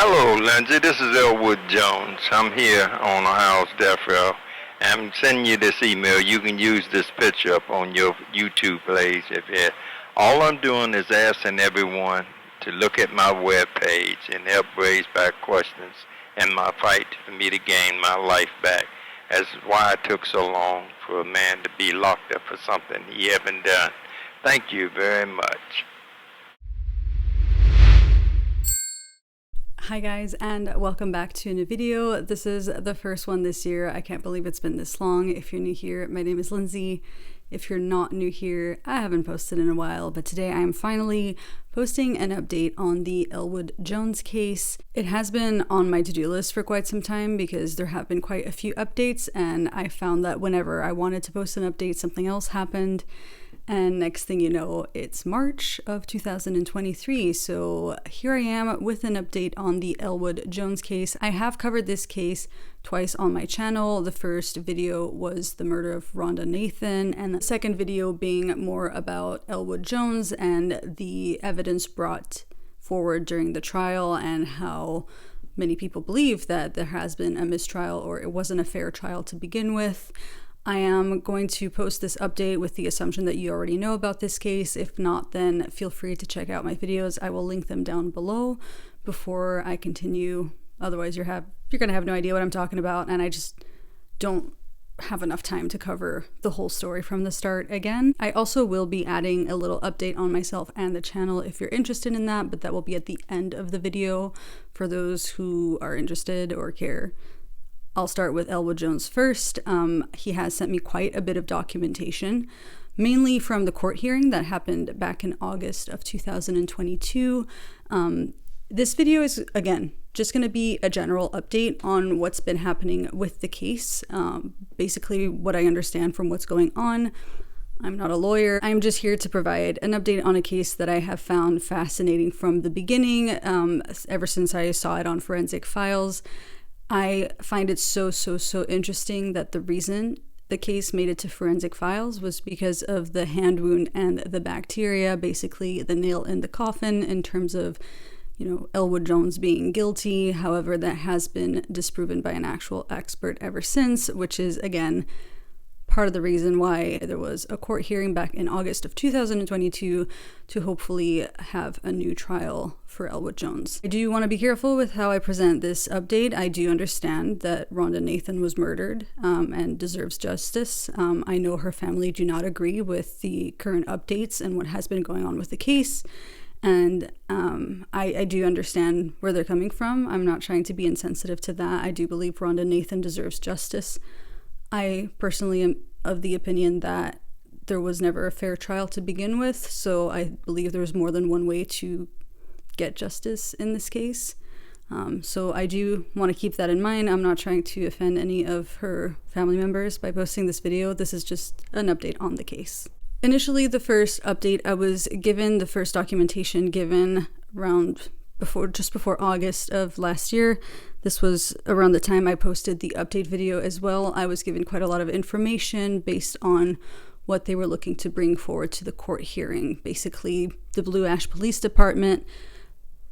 Hello, Lindsay. This is ELWOOD Jones. I'm here on Ohio's death row. I'm sending you this email. You can use this picture up on your YouTube page. All I'm doing is asking everyone to look at my webpage and help raise back questions in my fight for me to gain my life back. That's why it took so long for a man to be locked up for something he haven't done. Thank you very much. Hi guys, and welcome back to a new video. This is the first one this year. I can't believe it's been this long. If you're new here, my name is Lindsay. If you're not new here, I haven't posted in a while, but today I am finally posting an update on the ELWOOD Jones case. It has been on my to-do list for quite some time because there have been quite a few updates, and I found that whenever I wanted to post an update, something else happened. And next thing you know, it's March of 2023. So here I am with an update on the ELWOOD Jones case. I have covered this case twice on my channel. The first video was the murder of Rhoda Nathan, and the second video being more about ELWOOD Jones and the evidence brought forward during the trial and how many people believe that there has been a mistrial or it wasn't a fair trial to begin with. I am going to post this update with the assumption that you already know about this case. If not, then feel free to check out my videos. I will link them down below before I continue. Otherwise, you're gonna have no idea what I'm talking about, and I just don't have enough time to cover the whole story from the start again. I also will be adding a little update on myself and the channel if you're interested in that, but that will be at the end of the video for those who are interested or care. I'll start with ELWOOD Jones first. He has sent me quite a bit of documentation, mainly from the court hearing that happened back in August of 2022. This video is, again, just going to be a general update on what's been happening with the case, basically what I understand from what's going on. I'm not a lawyer. I'm just here to provide an update on a case that I have found fascinating from the beginning, ever since I saw it on Forensic Files. I find it so interesting that the reason the case made it to Forensic Files was because of the hand wound and the bacteria, basically the nail in the coffin in terms of, ELWOOD Jones being guilty. However, that has been disproven by an actual expert ever since, which is, again, part of the reason why there was a court hearing back in August of 2022 to hopefully have a new trial for ELWOOD Jones. I do want to be careful with how I present this update. I do understand that Rhoda Nathan was murdered and deserves justice. I know her family do not agree with the current updates and what has been going on with the case. And I do understand where they're coming from. I'm not trying to be insensitive to that. I do believe Rhoda Nathan deserves justice. I personally am of the opinion that there was never a fair trial to begin with, so I believe there's more than one way to get justice in this case. So I do want to keep that in mind. I'm not trying to offend any of her family members by posting this video. This is just an update on the case. Initially, the first update I was given, the first documentation given just before August of last year. This was around the time I posted the update video as well. I was given quite a lot of information based on what they were looking to bring forward to the court hearing. Basically, the Blue Ash Police Department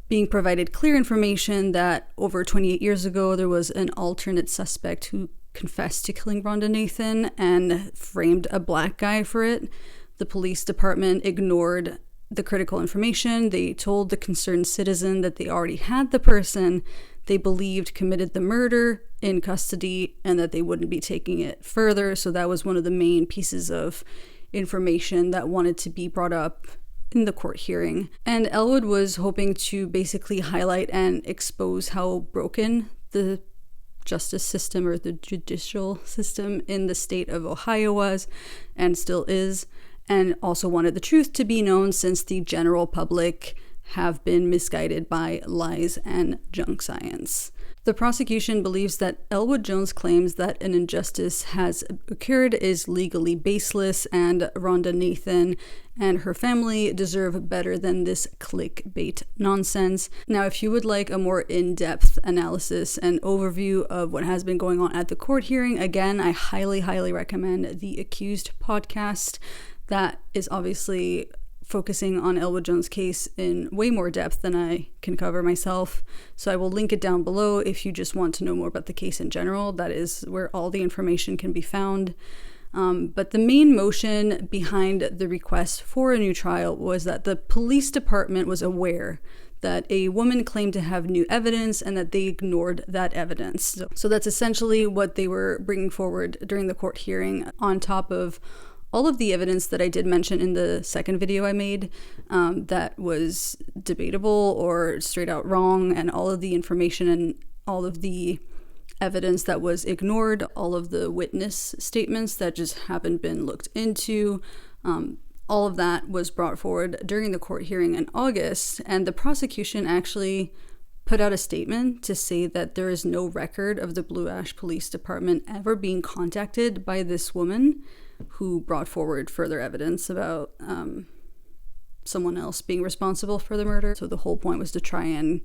being provided clear information that over 28 years ago, there was an alternate suspect who confessed to killing Rhoda Nathan and framed a black guy for it. The police department ignored the critical information. They told the concerned citizen that they already had the person they believed committed the murder in custody and that they wouldn't be taking it further. So that was one of the main pieces of information that wanted to be brought up in the court hearing. And ELWOOD was hoping to basically highlight and expose how broken the justice system or the judicial system in the state of Ohio was and still is, and also wanted the truth to be known since the general public have been misguided by lies and junk science. The prosecution believes that ELWOOD Jones' claims that an injustice has occurred is legally baseless, and Rhoda Nathan and her family deserve better than this clickbait nonsense. Now, if you would like a more in-depth analysis and overview of what has been going on at the court hearing, again, I highly recommend the Accused podcast. That is obviously focusing on Elwood Jones' case in way more depth than I can cover myself. So I will link it down below if you just want to know more about the case in general. That is where all the information can be found. But the main motion behind the request for a new trial was that the police department was aware that a woman claimed to have new evidence and that they ignored that evidence. So that's essentially what they were bringing forward during the court hearing, on top of all of the evidence that I did mention in the second video I made that was debatable or straight out wrong, and all of the information and all of the evidence that was ignored, all of the witness statements that just haven't been looked into. All of that was brought forward during the court hearing in August, and the prosecution actually put out a statement to say that there is no record of the Blue Ash Police Department ever being contacted by this woman who brought forward further evidence about someone else being responsible for the murder. So the whole point was to try and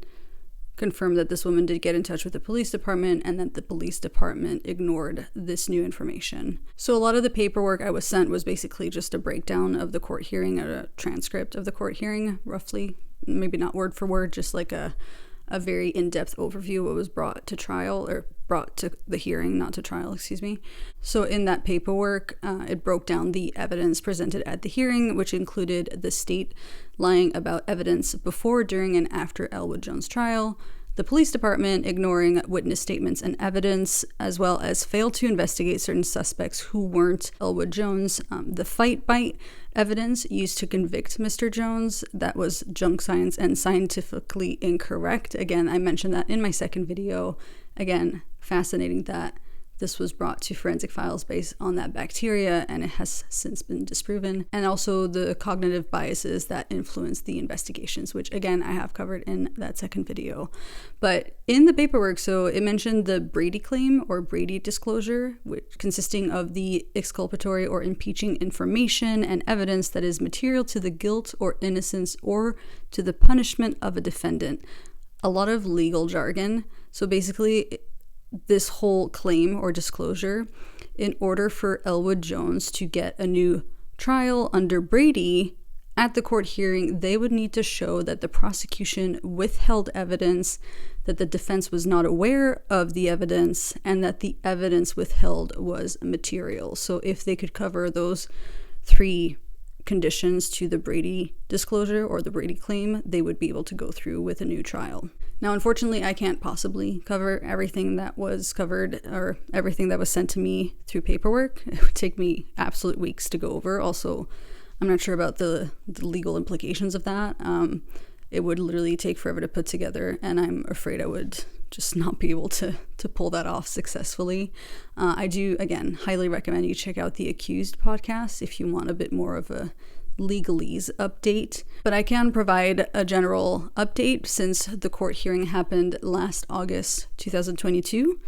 confirm that this woman did get in touch with the police department and that the police department ignored this new information. So a lot of the paperwork I was sent was basically just a breakdown of the court hearing, a transcript of the court hearing, roughly, maybe not word for word, just like a very in-depth overview of what was brought to trial, or brought to the hearing, not to trial, excuse me. So in that paperwork, it broke down the evidence presented at the hearing, which included the state lying about evidence before, during, and after Elwood Jones' trial, the police department ignoring witness statements and evidence, as well as failed to investigate certain suspects who weren't Elwood Jones, the fight bite evidence used to convict Mr. Jones, that was junk science and scientifically incorrect. Again, I mentioned that in my second video. Again, fascinating that this was brought to forensic files based on that bacteria, and it has since been disproven. And also the cognitive biases that influence the investigations, which again, I have covered in that second video. But in the paperwork, so it mentioned the Brady claim or Brady disclosure, which consisting of the exculpatory or impeaching information and evidence that is material to the guilt or innocence or to the punishment of a defendant. A lot of legal jargon. So basically, this whole claim or disclosure, in order for Elwood Jones to get a new trial under Brady at the court hearing, they would need to show that the prosecution withheld evidence, that the defense was not aware of the evidence, and that the evidence withheld was material. So if they could cover those three conditions to the Brady disclosure or the Brady claim, they would be able to go through with a new trial. Now, unfortunately, I can't possibly cover everything that was covered or everything that was sent to me through paperwork. It would take me absolute weeks to go over. Also, I'm not sure about the legal implications of that. It would literally take forever to put together, and I'm afraid I would just not be able to pull that off successfully. I do, again, highly recommend you check out the Accused podcast if you want a bit more of a legalese update. But I can provide a general update since the court hearing happened last August 2022.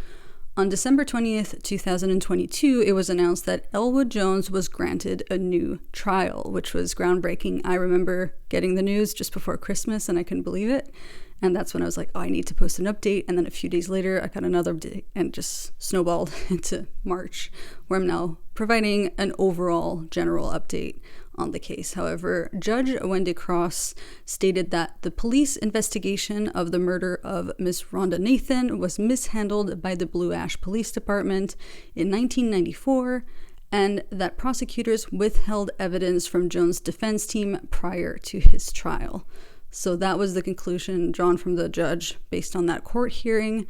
On December 20th, 2022, it was announced that Elwood Jones was granted a new trial, which was groundbreaking. I remember getting the news just before Christmas and I couldn't believe it. And that's when I was like, oh, I need to post an update. And then a few days later, I got another update and just snowballed into March, where I'm now providing an overall general update on the case. However, Judge Wendy Cross stated that the police investigation of the murder of Miss Rhoda Nathan was mishandled by the Blue Ash Police Department in 1994, and that prosecutors withheld evidence from Jones' defense team prior to his trial. So that was the conclusion drawn from the judge based on that court hearing.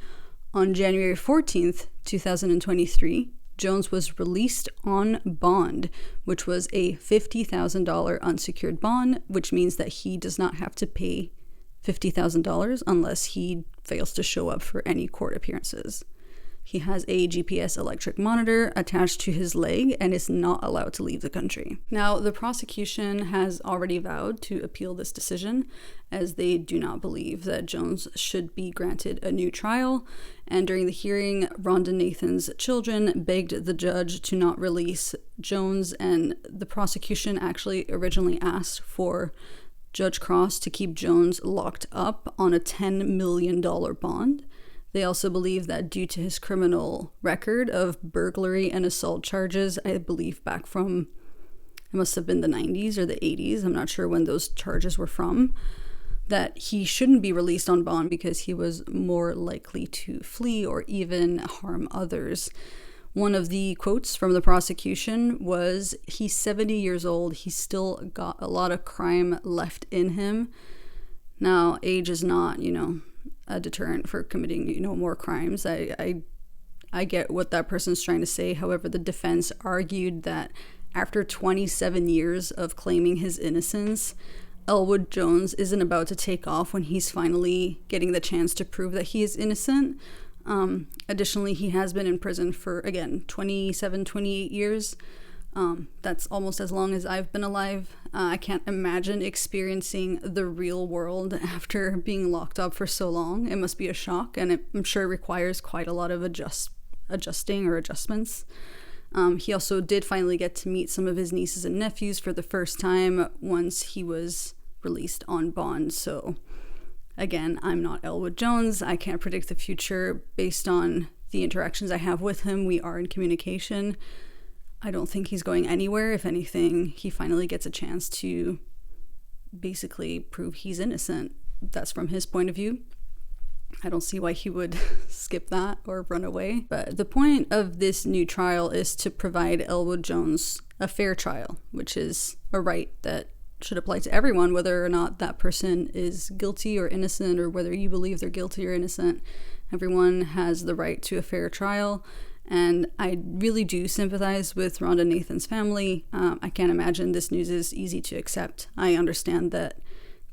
On January 14th, 2023, Jones was released on bond, which was a $50,000 unsecured bond, which means that he does not have to pay $50,000 unless he fails to show up for any court appearances. He has a GPS electric monitor attached to his leg and is not allowed to leave the country. Now, the prosecution has already vowed to appeal this decision, as they do not believe that Jones should be granted a new trial. And during the hearing, Rhoda Nathan's children begged the judge to not release Jones, and the prosecution actually originally asked for Judge Cross to keep Jones locked up on a $10 million bond. They also believe that due to his criminal record of burglary and assault charges, I believe back from it must have been the 90s or the 80s, I'm not sure when those charges were from, that he shouldn't be released on bond because he was more likely to flee or even harm others. One of the quotes from the prosecution was, "He's 70 years old. He's still got a lot of crime left in him." Now, age is not, a deterrent for committing, more crimes. I get what that person's trying to say. However, the defense argued that after 27 years of claiming his innocence, ELWOOD Jones isn't about to take off when he's finally getting the chance to prove that he is innocent. Additionally, he has been in prison for, again, 27, 28 years. That's almost as long as I've been alive. I can't imagine experiencing the real world after being locked up for so long. It must be a shock, and I'm sure it requires quite a lot of adjusting or adjustments. He also did finally get to meet some of his nieces and nephews for the first time once he was released on bond. So again, I'm not ELWOOD Jones. I can't predict the future based on the interactions I have with him. We are in communication. I don't think he's going anywhere. If anything, he finally gets a chance to basically prove he's innocent. That's from his point of view. I don't see why he would skip that or run away. But the point of this new trial is to provide ELWOOD Jones a fair trial, which is a right that should apply to everyone, whether or not that person is guilty or innocent, or whether you believe they're guilty or innocent. Everyone has the right to a fair trial. And I really do sympathize with Rhoda Nathan's family. I can't imagine this news is easy to accept. I understand that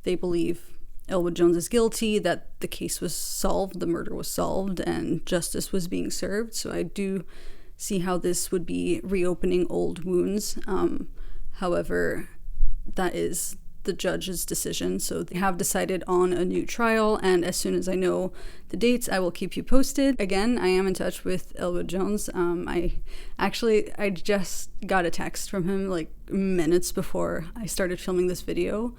they believe ELWOOD Jones is guilty, that the case was solved, the murder was solved, and justice was being served. So I do see how this would be reopening old wounds. However, that is the judge's decision. So they have decided on a new trial, and as soon as I know the dates, I will keep you posted. Again, I am in touch with ELWOOD Jones. I just got a text from him like minutes before I started filming this video,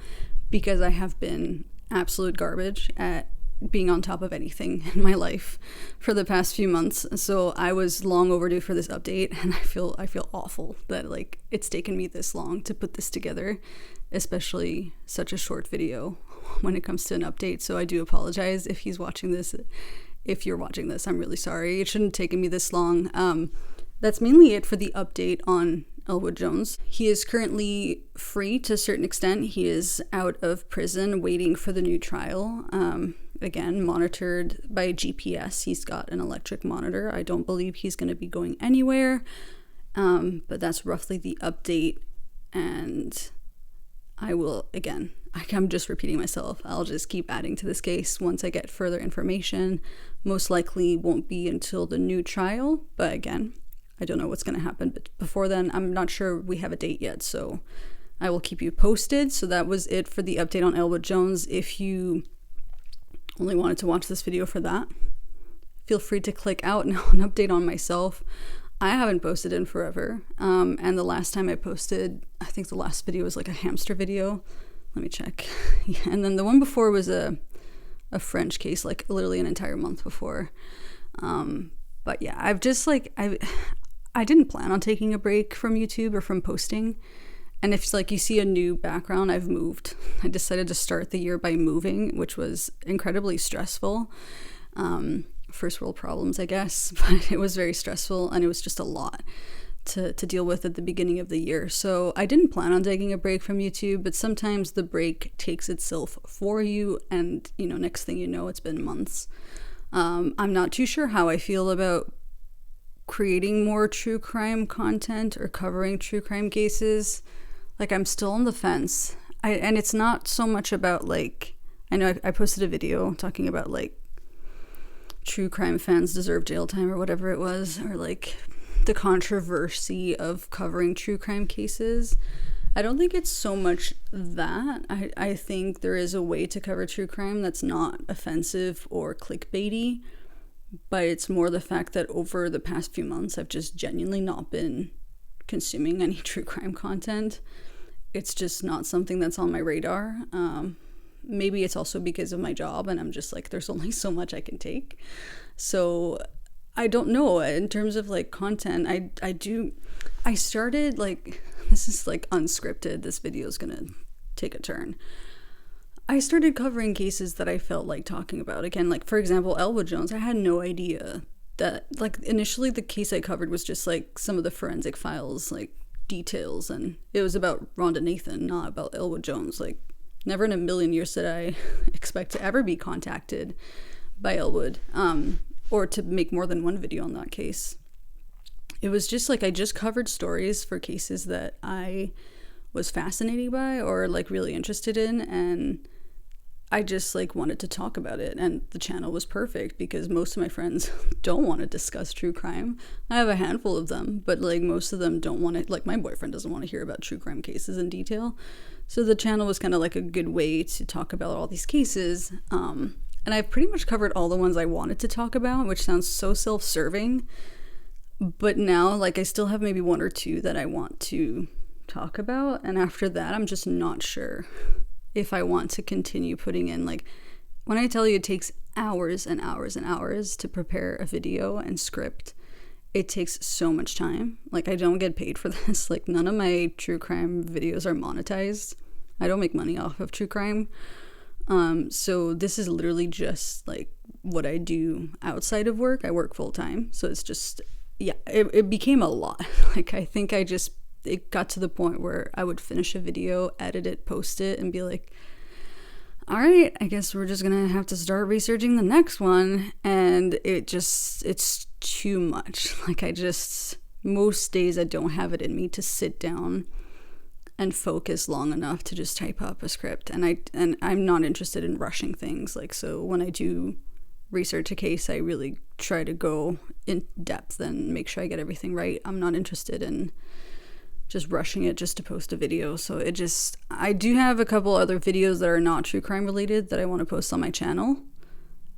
because I have been absolute garbage at being on top of anything in my life for the past few months. So I was long overdue for this update, and I feel awful that like it's taken me this long to put this together, especially such a short video when it comes to an update. So I do apologize if he's watching this. If you're watching this, I'm really sorry. It shouldn't have taken me this long. That's mainly it for the update on ELWOOD Jones. He is currently free to a certain extent. He is out of prison waiting for the new trial. Again, monitored by GPS. He's got an electric monitor. I don't believe he's going to be going anywhere. But that's roughly the update. And I will, again, I'm just repeating myself. I'll just keep adding to this case once I get further information. Most likely won't be until the new trial. But again, I don't know what's going to happen. But before then, I'm not sure we have a date yet. So I will keep you posted. So that was it for the update on ELWOOD Jones. If you only wanted to watch this video for that, feel free to click out. Now an update on myself. I haven't posted in forever. And the last time I posted, I think the last video was like a hamster video. Let me check. Yeah, and then the one before was a French case, like literally an entire month before. But yeah, I've just like, I didn't plan on taking a break from YouTube or from posting. And if like you see a new background, I've moved. I decided to start the year by moving, which was incredibly stressful. First world problems, I guess, but it was very stressful, and it was just a lot to deal with at the beginning of the year. So I didn't plan on taking a break from YouTube, but sometimes the break takes itself for you, and next thing you know, it's been months. I'm not too sure how I feel about creating more true crime content or covering true crime cases. Like, I'm still on the fence. And it's not so much about like, I know I posted a video talking about like true crime fans deserve jail time or whatever it was, or like the controversy of covering true crime cases. I don't think it's so much that. I think there is a way to cover true crime that's not offensive or clickbaity, but it's more the fact that over the past few months, I've just genuinely not been consuming any true crime content. It's just not something that's on my radar. Maybe it's also because of my job, and I'm just like, there's only so much I can take. So I don't know, in terms of like content, I started like, this is like unscripted, this video is gonna take a turn. I started covering cases that I felt like talking about. Again, like for example, ELWOOD Jones, I had no idea that, like, initially the case I covered was just like some of the forensic files, like details, and it was about Rhoda Nathan, not about ELWOOD Jones. Like, never in a million years did I expect to ever be contacted by ELWOOD, or to make more than one video on that case. It was just like I just covered stories for cases that I was fascinated by or like really interested in, and I just like wanted to talk about it. And the channel was perfect because most of my friends don't want to discuss true crime. I have a handful of them, but like most of them don't want to, like my boyfriend doesn't want to hear about true crime cases in detail. So the channel was kind of like a good way to talk about all these cases. And I've pretty much covered all the ones I wanted to talk about, which sounds so self-serving. But now, like, I still have maybe one or two that I want to talk about. And after that, I'm just not sure if I want to continue putting in, like, when I tell you it takes hours and hours and hours to prepare a video and script, it takes so much time. Like, I don't get paid for this. Like, none of my true crime videos are monetized. I don't make money off of true crime. So this is literally just like what I do outside of work. I work full time. So it's just, yeah, it became a lot. Like, I think it got to the point where I would finish a video, edit it, post it, and be like, all right, I guess we're just gonna have to start researching the next one. And it's too much. Like, most days I don't have it in me to sit down and focus long enough to just type up a script, and I'm not interested in rushing things. Like, so when I do research a case, I really try to go in depth and make sure I get everything right. I'm not interested in just rushing it just to post a video. So I do have a couple other videos that are not true crime related that I want to post on my channel,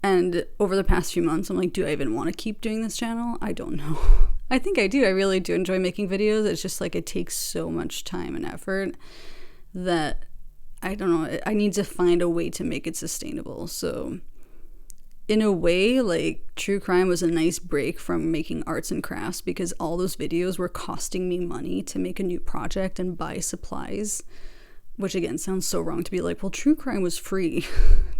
and over the past few months I'm like, do I even want to keep doing this channel? I don't know. I think I do. I really do enjoy making videos. It's just like it takes so much time and effort that I don't know. I need to find a way to make it sustainable. So in a way, like, true crime was a nice break from making arts and crafts, because all those videos were costing me money to make a new project and buy supplies, which again sounds so wrong to be like, well, true crime was free.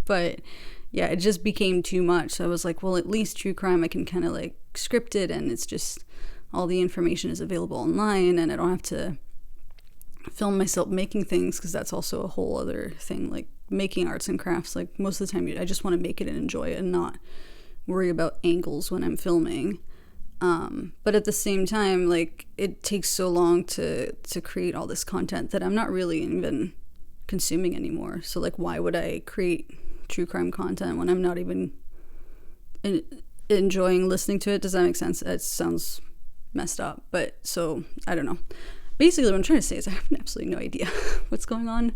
But yeah, it just became too much. So I was like, well, at least true crime I can kind of like script it, and it's just all the information is available online, and I don't have to film myself making things, because that's also a whole other thing. Like, making arts and crafts, like, most of the time I just want to make it and enjoy it and not worry about angles when I'm filming. But at the same time, like, it takes so long to create all this content that I'm not really even consuming anymore. So like, why would I create true crime content when I'm not even enjoying listening to it? Does that make sense? It sounds messed up, but so I don't know. Basically what I'm trying to say is I have absolutely no idea what's going on.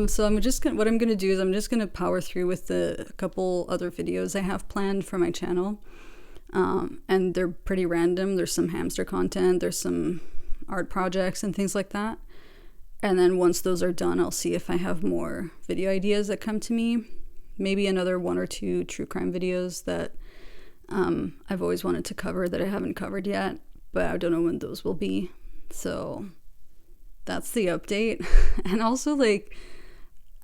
So what I'm gonna do is I'm just gonna power through with the couple other videos I have planned for my channel, and they're pretty random. There's some hamster content, there's some art projects and things like that. And then once those are done, I'll see if I have more video ideas that come to me. Maybe another one or two true crime videos that I've always wanted to cover that I haven't covered yet, but I don't know when those will be. So that's the update. And also, like,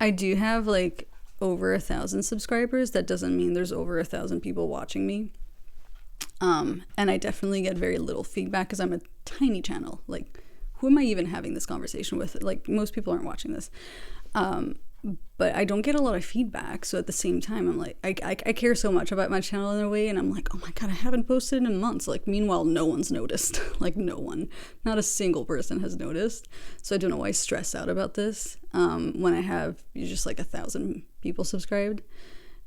I do have like over 1,000 subscribers. That doesn't mean there's over 1,000 people watching me. And I definitely get very little feedback because I'm a tiny channel. Like, who am I even having this conversation with? Like, most people aren't watching this. But I don't get a lot of feedback. So at the same time, I'm like, I care so much about my channel in a way, and I'm like, oh my god, I haven't posted in months. Like, meanwhile, no one's noticed. Like, no one, not a single person has noticed. So I don't know why I stress out about this when I have just like 1,000 people subscribed.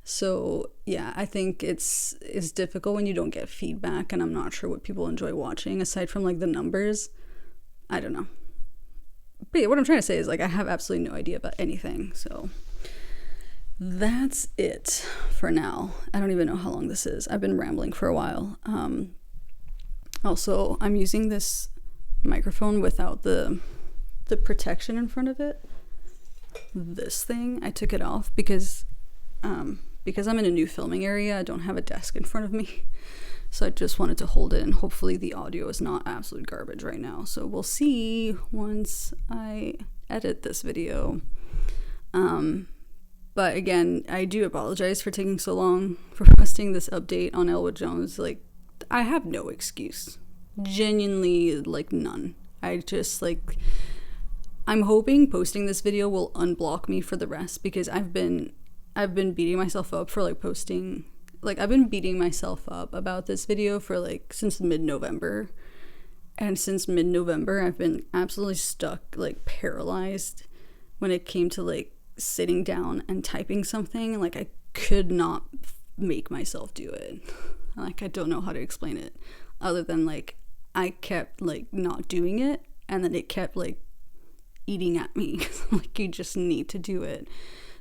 So yeah, I think it's difficult when you don't get feedback, and I'm not sure what people enjoy watching aside from like the numbers. I don't know. But yeah, what I'm trying to say is, like, I have absolutely no idea about anything. So that's it for now. I don't even know how long this is. I've been rambling for a while. Also, I'm using this microphone without the protection in front of it. This thing, I took it off because I'm in a new filming area. I don't have a desk in front of me. So I just wanted to hold it, and hopefully the audio is not absolute garbage right now. So we'll see once I edit this video. But again, I do apologize for taking so long for posting this update on ELWOOD JONES. Like, I have no excuse. Genuinely, like, none. I just, like, I'm hoping posting this video will unblock me for the rest, because I've been beating myself up for, like, posting. Like, I've been beating myself up about this video for, like, since mid-November. And since mid-November, I've been absolutely stuck, like, paralyzed when it came to, like, sitting down and typing something. Like, I could not make myself do it. Like, I don't know how to explain it other than, like, I kept, like, not doing it, and then it kept, like, eating at me. Like, you just need to do it.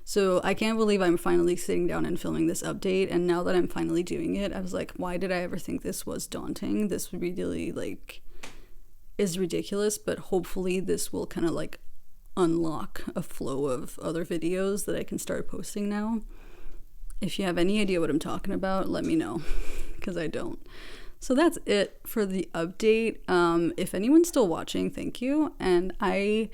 So I can't believe I'm finally sitting down and filming this update, and now that I'm finally doing it, I was like, why did I ever think this was daunting? This really, like, is ridiculous, but hopefully this will kind of, like, unlock a flow of other videos that I can start posting now. If you have any idea what I'm talking about, let me know, because I don't. So that's it for the update. If anyone's still watching, thank you, and I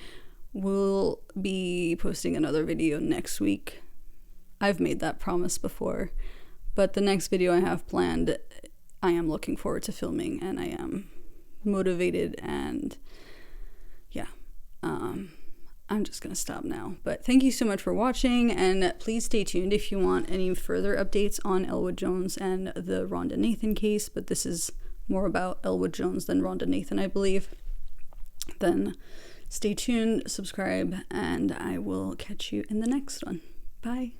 will be posting another video next week. I've made that promise before, but the next video I have planned, I am looking forward to filming, and I am motivated, and yeah, I'm just gonna stop now. But thank you so much for watching, and please stay tuned if you want any further updates on ELWOOD JONES and the Rhoda Nathan case, but this is more about ELWOOD JONES than Rhoda Nathan, I believe. Then stay tuned, subscribe, and I will catch you in the next one. Bye.